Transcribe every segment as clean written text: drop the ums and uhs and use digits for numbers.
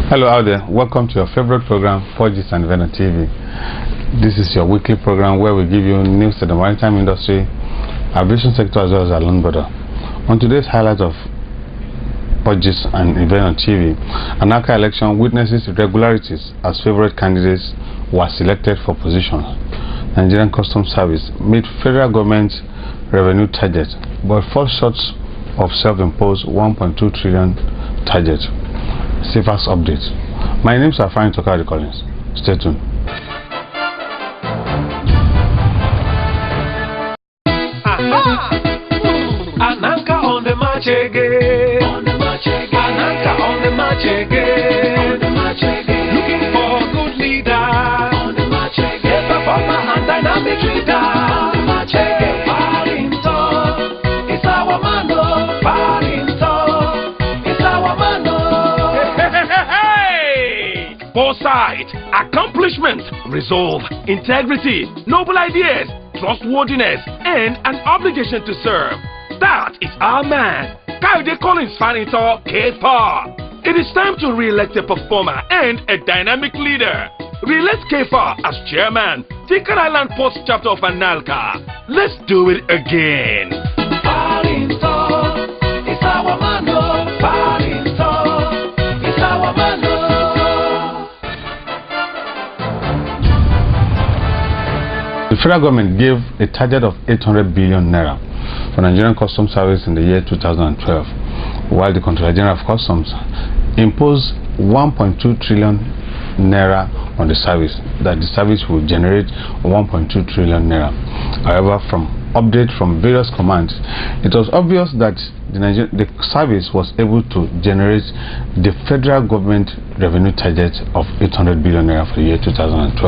Hello out there, welcome to your favorite program, Portgist and TV. This is your weekly program where we give you news to the maritime industry, aviation sector as well as our land border. On today's highlight of Portgist and TV, Anaka election witnesses irregularities as favorite candidates were selected for positions. Nigerian Customs Service made federal government revenue target but falls short of self-imposed 1.2 trillion target. Safest updates. My name is Afrain Tokari Collins. Stay tuned. Ananka on the march again. Ananka on the march again. Looking for a good leader. A performer and dynamic leader. It's our man. It's our man. Foresight, accomplishment, resolve, integrity, noble ideas, trustworthiness, and an obligation to serve. That is our man, Kayode Collins Fanito K4. It is time to re-elect a performer and a dynamic leader. Re-elect K4 as chairman, Tikan Island Post chapter of Analka. Let's do it again. It's our man. It's our man. The federal government gave a target of 800 billion naira for Nigerian Customs Service in the year 2012, while the Controller General of Customs imposed 1.2 trillion naira on the service, that the service will generate 1.2 trillion naira. However, from update from various commands, it was obvious that the service was able to generate the federal government revenue target of 800 billion naira for the year 2012.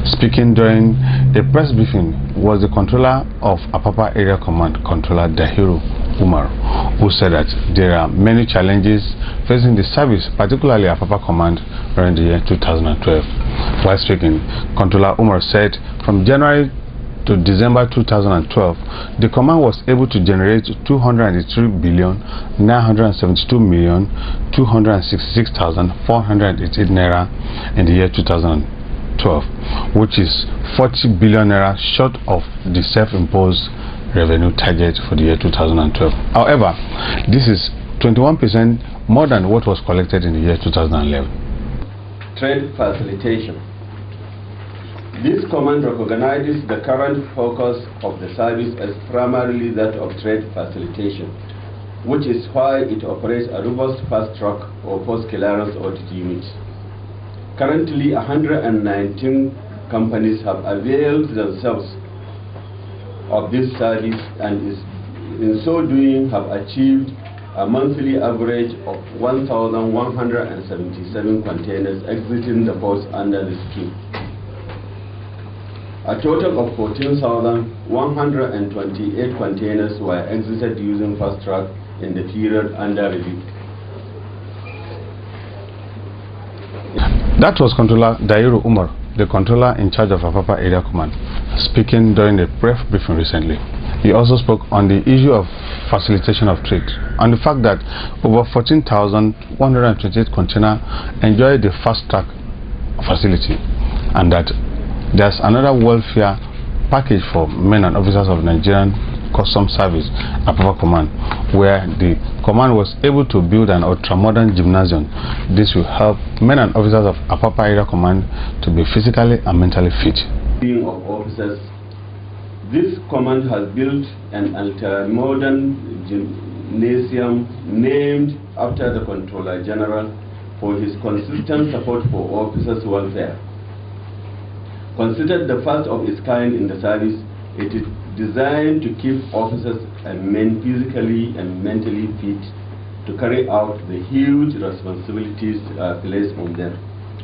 Speaking during a press briefing was the controller of Apapa Area Command, Controller Dahiru Umar, who said that there are many challenges facing the service, particularly Apapa Command, during the year 2012. While speaking, Controller Umar said from January to December 2012, the command was able to generate 203,972,266,488 naira in the year 2012, which is 40 billion naira short of the self-imposed revenue target for the year 2012. However, this is 21% more than what was collected in the year 2011. Trade facilitation. This command recognizes the current focus of the service as primarily that of trade facilitation, which is why it operates a robust fast-track or post-clearance audit unit. Currently, 119 companies have availed themselves of this service and in so doing have achieved a monthly average of 1,177 containers exiting the ports under the scheme. A total of 14,128 containers were exited using fast track in the period under review. That was Controller Dahiru Umar, the controller in charge of Apapa Area Command, speaking during the press briefing recently. He also spoke on the issue of facilitation of trade and the fact that over 14,128 containers enjoy the fast track facility, and that there's another welfare package for men and officers of Nigerian Customs Service, Apapa Command, where the command was able to build an ultra-modern gymnasium. This will help men and officers of Apapa Area Command to be physically and mentally fit. Being of officers, this command has built an ultra-modern gymnasium named after the Controller General for his consistent support for officers' welfare. Considered the first of its kind in the service, it is designed to keep officers and men physically and mentally fit to carry out the huge responsibilities placed on them.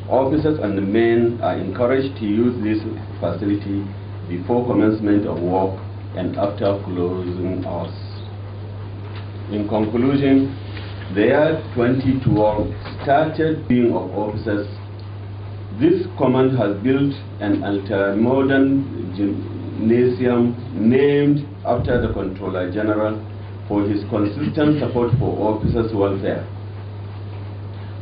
Officers and the men are encouraged to use this facility before commencement of work and after closing hours. In conclusion, the year 2012 started being of officers. This command has built an ultra-modern gymnasium named after the Controller General for his consistent support for officers' welfare.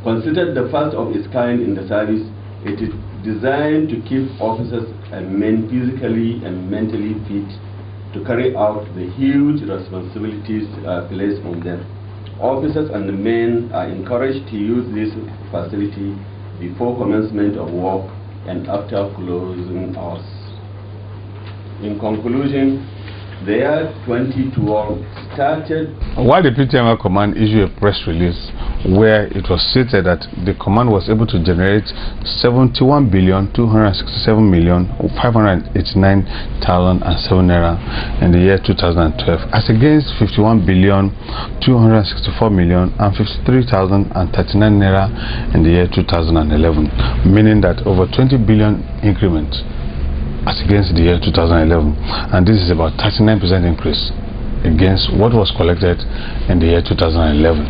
Considered the first of its kind in the service, it is designed to keep officers and men physically and mentally fit to carry out the huge responsibilities placed on them. Officers and the men are encouraged to use this facility before commencement of work and after closing hours. In conclusion, the year 2012 started. While the PTMI command issued a press release where it was stated that the command was able to generate 71,267,589,007 naira in the year 2012 as against 51,264,053,039 naira in the year 2011, meaning that over 20 billion increment as against the year 2011, and this is about 39% increase against what was collected in the year 2011.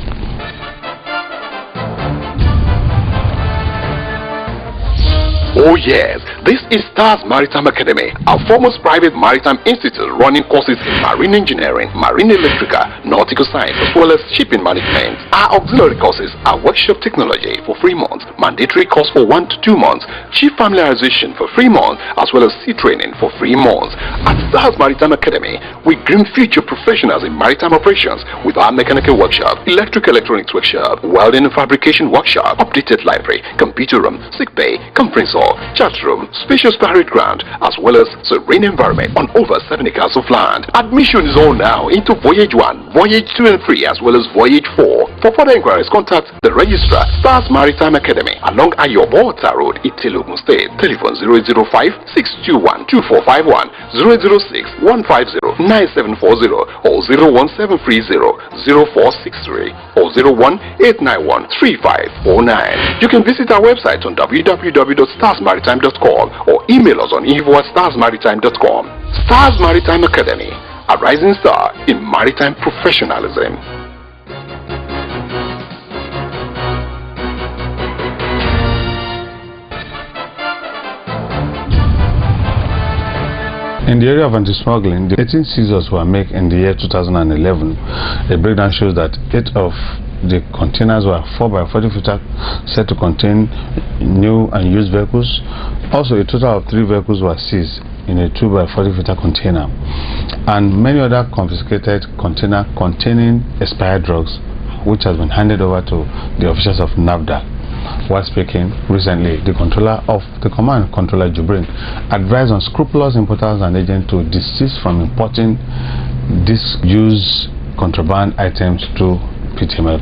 Oh yes, this is Stars Maritime Academy, a foremost private maritime institute running courses in marine engineering, marine electrical, nautical science, as well as shipping management. Our auxiliary courses are workshop technology for 3 months, mandatory course for 1 to 2 months, chief familiarization for 3 months, as well as sea training for 3 months. At Stars Maritime Academy, we groom future professionals in maritime operations with our mechanical workshop, electronics workshop, welding and fabrication workshop, updated library, computer room, sick bay, conference hall, chat room, spacious parade ground, as well as serene environment on over 7 acres of land. Admission is on now into Voyage 1, Voyage 2 and 3, as well as Voyage 4. For further inquiries, contact the registrar, Stars Maritime Academy, along Ayobo Road, Itilogun State. Telephone 005-621-2451, 006-150-9740, or 01730-0463, or 01891-3549. You can visit our website on www.starsmaritime.com or email us on info@starsmaritime.com. Stars Maritime Academy, a rising star in maritime professionalism. In the area of anti-smuggling, the 18 seizures were made in the year 2011. A breakdown shows that 8 of the containers were 4x40 footer set to contain new and used vehicles. Also, a total of 3 vehicles were seized in a 2x40 footer container, and many other confiscated containers containing expired drugs, which has been handed over to the officers of NAFDAC. While speaking recently, the controller of the command, Controller Jubrin, advised on scrupulous importers and agents to desist from importing these used contraband items to PTML.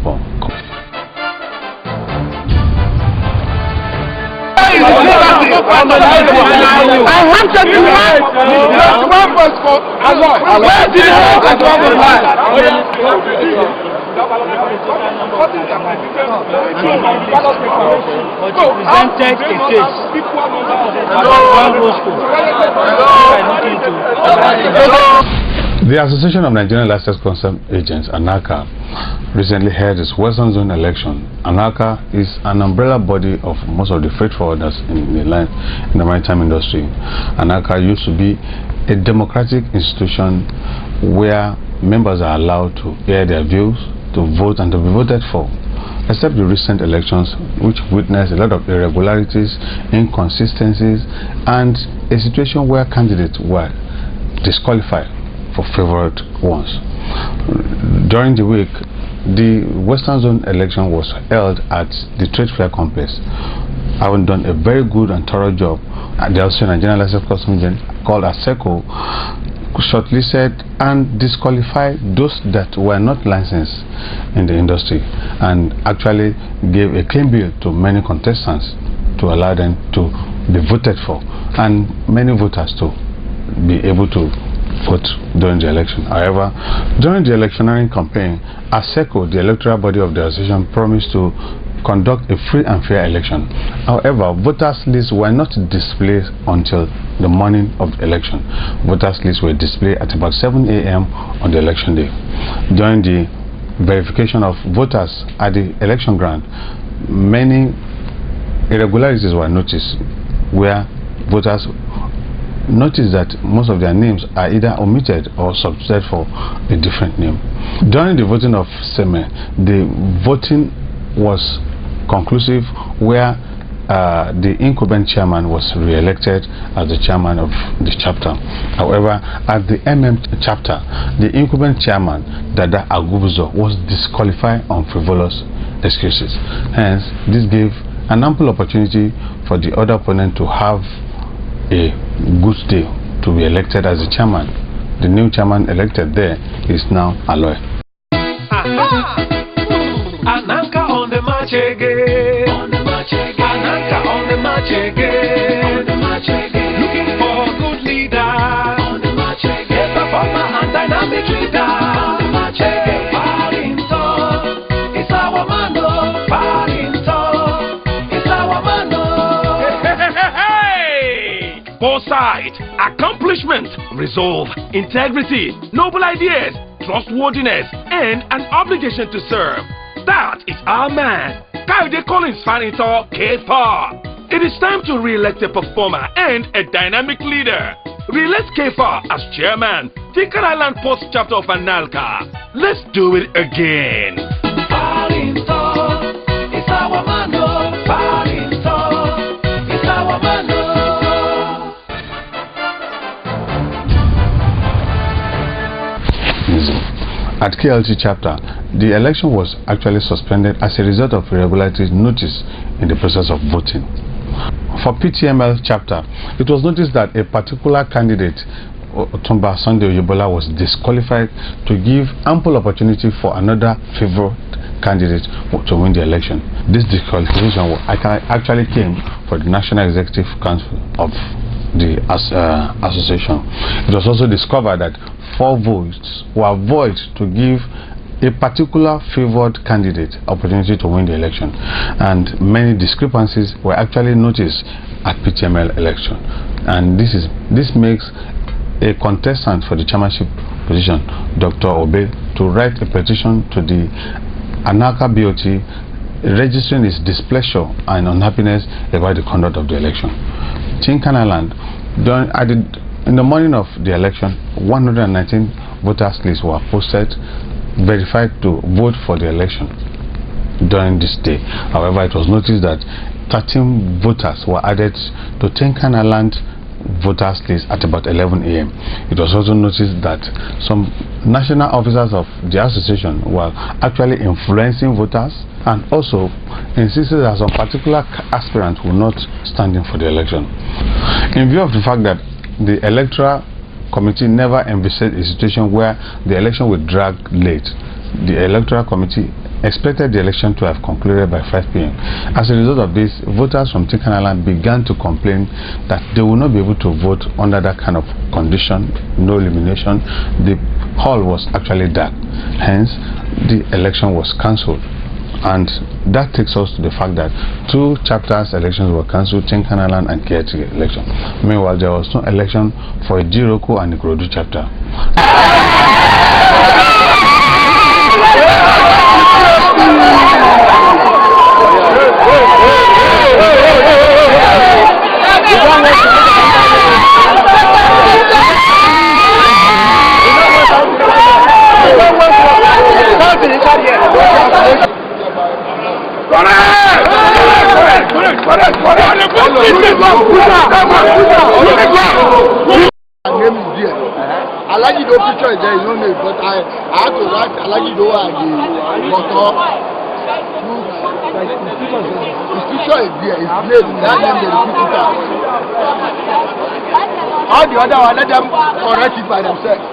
The Association of Nigerian Licensed Customs Agents, ANACA, recently held its Western Zone election. ANACA is an umbrella body of most of the freight forwarders in the maritime industry. ANACA used to be a democratic institution where members are allowed to air their views, to vote, and to be voted for, except the recent elections, which witnessed a lot of irregularities, inconsistencies, and a situation where candidates were disqualified for favorite ones. During the week, the Western Zone election was held at the Trade Fair Complex. Having done a very good and thorough job, the Australian Nigerian Licensed Customs Agent called ASECO shortlisted and disqualified those that were not licensed in the industry, and actually gave a clean bill to many contestants to allow them to be voted for, and many voters to be able to vote during the election. However, during the electioneering campaign, ASECO, the electoral body of the association, promised to conduct a free and fair election. However, voters' lists were not displayed until the morning of the election. Voters' lists were displayed at about 7 a.m. on the election day. During the verification of voters at the election ground, many irregularities were noticed, where voters noticed that most of their names are either omitted or substituted for a different name. During the voting of SEME, the voting was conclusive, where the incumbent chairman was re-elected as the chairman of the chapter. However, at the chapter, the incumbent chairman, Dada Agubuzo, was disqualified on frivolous excuses. Hence, this gave an ample opportunity for the other opponent to have a good day to be elected as the chairman. The new chairman elected there is now Aloy. Ananka on the march again. On the march again. Ananka on the march again. On the march again. Looking for a good leader. On the march again. A performer and dynamic leader. On the march again. Paddington, it's our man. Paddington, it's our man. Hey! Foresight, accomplishment, resolve, integrity, noble ideas, trustworthiness, and an obligation to serve. That is our man, Kayode Collins Fanito K4. It is time to re-elect a performer and a dynamic leader. Re-elect K4 as chairman, Tinker Island Post chapter of Analka. Let's do it again. Paddington, it's our man. Paddington, it's our man. At KLT chapter, the election was actually suspended as a result of irregularities noticed in the process of voting. For PTML chapter, it was noticed that a particular candidate, Otumba Sunday Oyebola, was disqualified to give ample opportunity for another favored candidate to win the election. This disqualification actually came for the National Executive Council of the association. It was also discovered that 4 votes were void to give a particular favored candidate opportunity to win the election, and many discrepancies were actually noticed at PTML election. And this makes a contestant for the chairmanship position, Dr. Obe, to write a petition to the Anaka BOT registering his displeasure and unhappiness about the conduct of the election. Chinkanaland, in the morning of the election, 119 voters lists were posted, verified to vote for the election during this day. However, it was noticed that 13 voters were added to Chinkanaland voters list at about 11 a.m. It was also noticed that some national officers of the association were actually influencing voters, and also insisted that some particular aspirants were not standing for the election. In view of the fact that the electoral committee never envisaged a situation where the election would drag late, the electoral committee expected the election to have concluded by 5 p.m. As a result of this, voters from Tinkerland began to complain that they will not be able to vote under that kind of condition, no illumination. The hall was actually dark. Hence, the election was cancelled. And that takes us to the fact that 2 chapters elections were cancelled, Tinkerland and KT election. Meanwhile, there was no election for a Jiroko and a Ikorodu chapter. Alaji do picture is there, you don't know, but I had to write Alaji do and the photo. His picture is there, his name, that name they repeat it out. All the other one, let them correct it by themselves.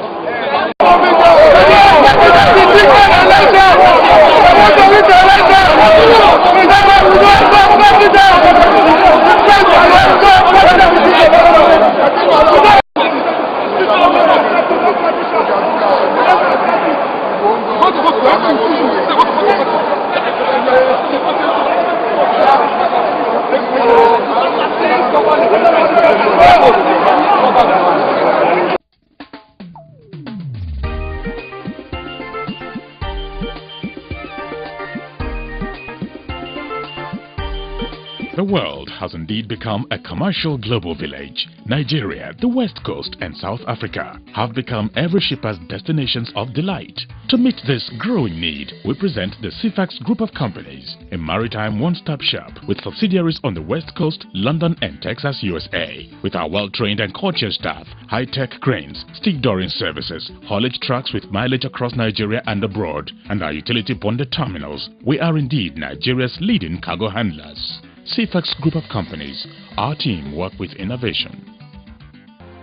The world has indeed become a commercial global village. Nigeria, the West Coast and South Africa have become every shipper's destinations of delight. To meet this growing need, we present the CFAX Group of Companies, a maritime one-stop shop with subsidiaries on the West Coast, London and Texas, USA. With our well-trained and courteous staff, high-tech cranes, stick dooring services, haulage trucks with mileage across Nigeria and abroad, and our utility bonded terminals, we are indeed Nigeria's leading cargo handlers. CFAX Group of Companies, our team work with innovation.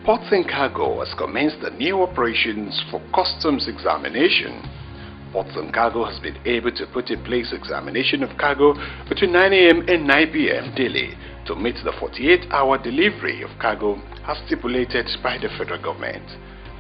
Ports and Cargo has commenced the new operations for customs examination. Ports and Cargo has been able to put in place examination of cargo between 9 a.m. and 9 p.m. daily to meet the 48-hour delivery of cargo as stipulated by the federal government.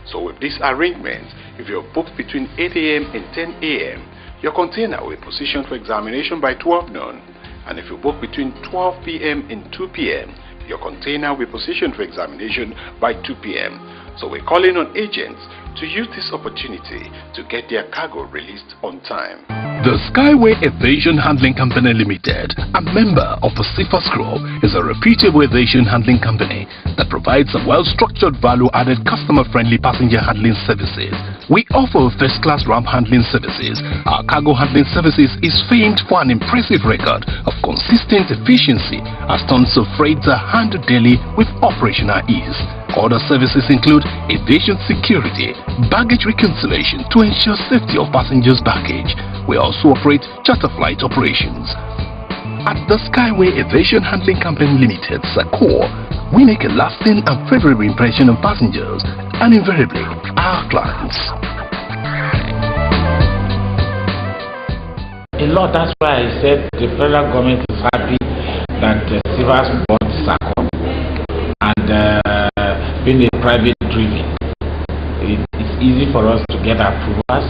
So with this arrangement, if you're booked between 8 a.m. and 10 a.m., your container will be positioned for examination by 12 noon. And if you book between 12 p.m. and 2 p.m., your container will be positioned for examination by 2 p.m. So we're calling on agents to use this opportunity to get their cargo released on time. The Skyway Aviation Handling Company Limited, a member of the CFAX Group, is a reputable aviation handling company that provides a well-structured, value-added, customer-friendly passenger handling services. We offer first-class ramp handling services. Our cargo handling services is famed for an impressive record of consistent efficiency as tons of freight are handled daily with operational ease. Other services include aviation security, baggage reconciliation to ensure safety of passengers' baggage. We also operate charter flight operations. At the Skyway Aviation Handling Company Limited, SACOR, we make a lasting and favorable impression on passengers and invariably our clients. A lot, that's why I said the federal government is happy that CFAX bought SACOR and being a private driven. It's easy for us to get approvals.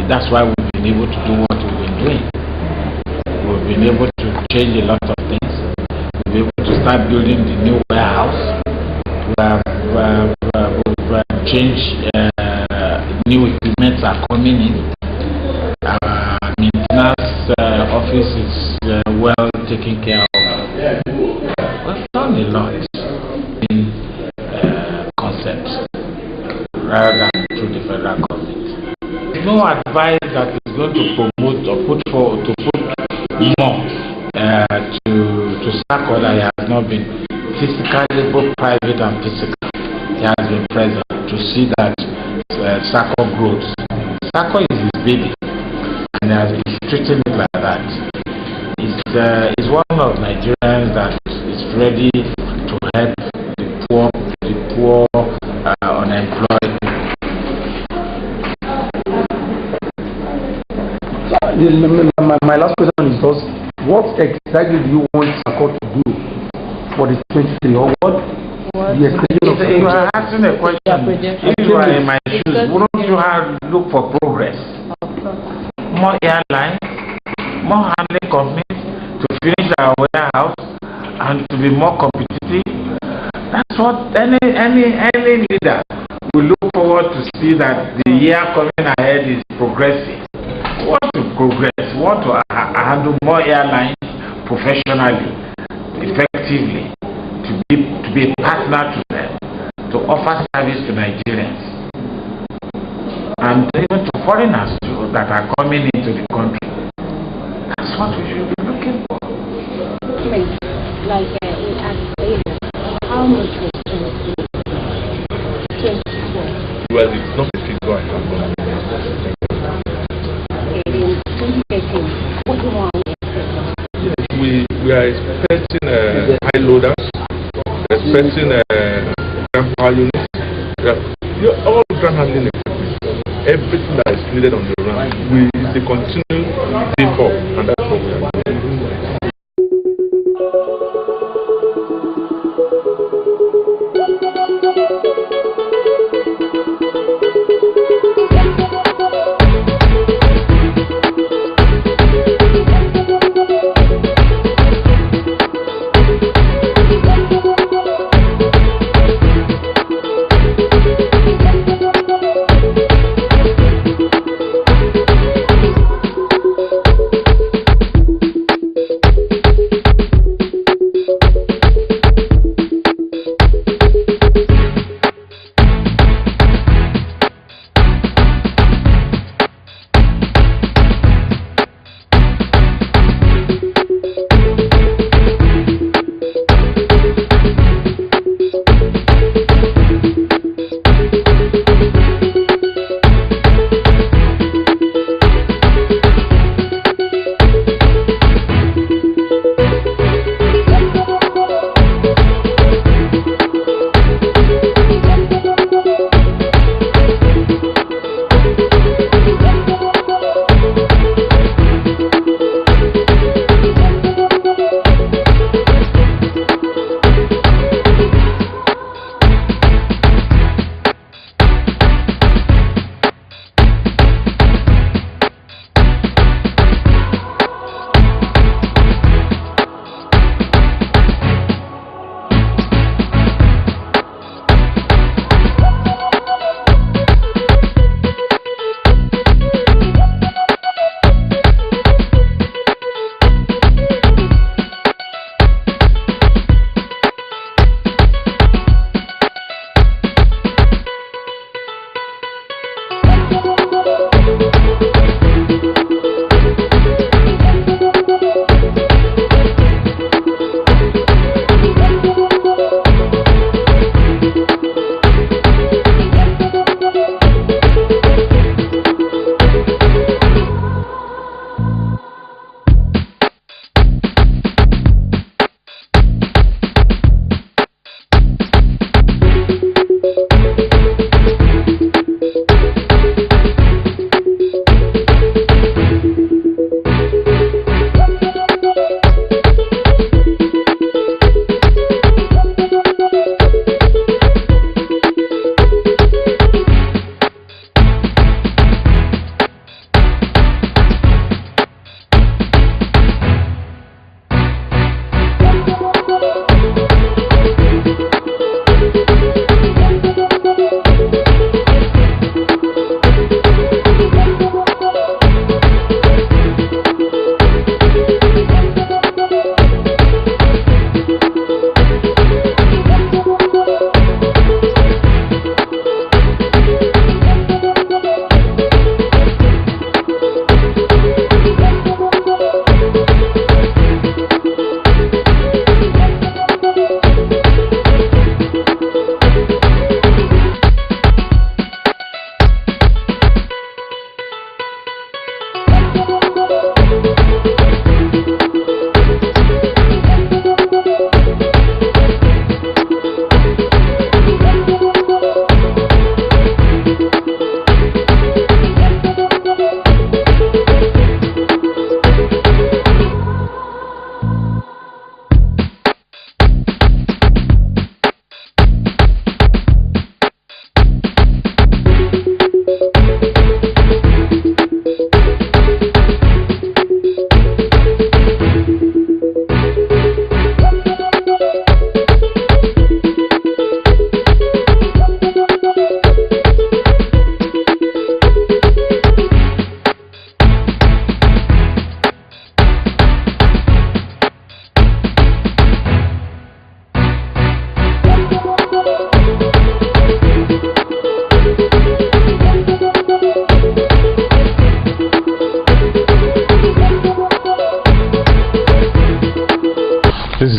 That's why we've been able to do what we've been doing. We've been able to change a lot of things. We've been able to start building the new warehouse. We've changed, new equipment are coming in. Maintenance office is well taken care of. We've done a lot in concepts rather than through the federal government. No advice that is going to promote or put more to SACOR that has not been physically, both private and physical. He has been present to see that SACOR grows. SACOR is his baby and he has been treating it like that. It's one of Nigerians that is ready to help the poor unemployed. My last question is just, what exactly do you want SACOR to do for the 23 or what? You are asking a question. If you are in my shoes, wouldn't you look for progress? More airlines, more handling companies to finish our warehouse and to be more competitive. That's what any leader will look forward to see, that the year coming ahead is progressive. Want to progress, want to handle more airlines professionally, effectively, to be a partner to them, to offer service to Nigerians and even to foreigners too that are coming into the country. That's what we should be looking for. Like how much was 24? Well, it's not a figure I have. We are expecting high loaders, expecting ground power units, all ground handling equipment, everything that is needed on the ground. It's a continuous default, and that's what we are doing.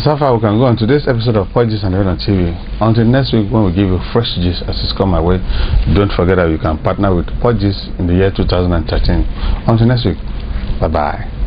is how far we can go on today's episode of Portgist and on TV. Until next week when we give you fresh gist as it's come my way, don't forget that you can partner with Portgist in the year 2013. Until next week, bye-bye.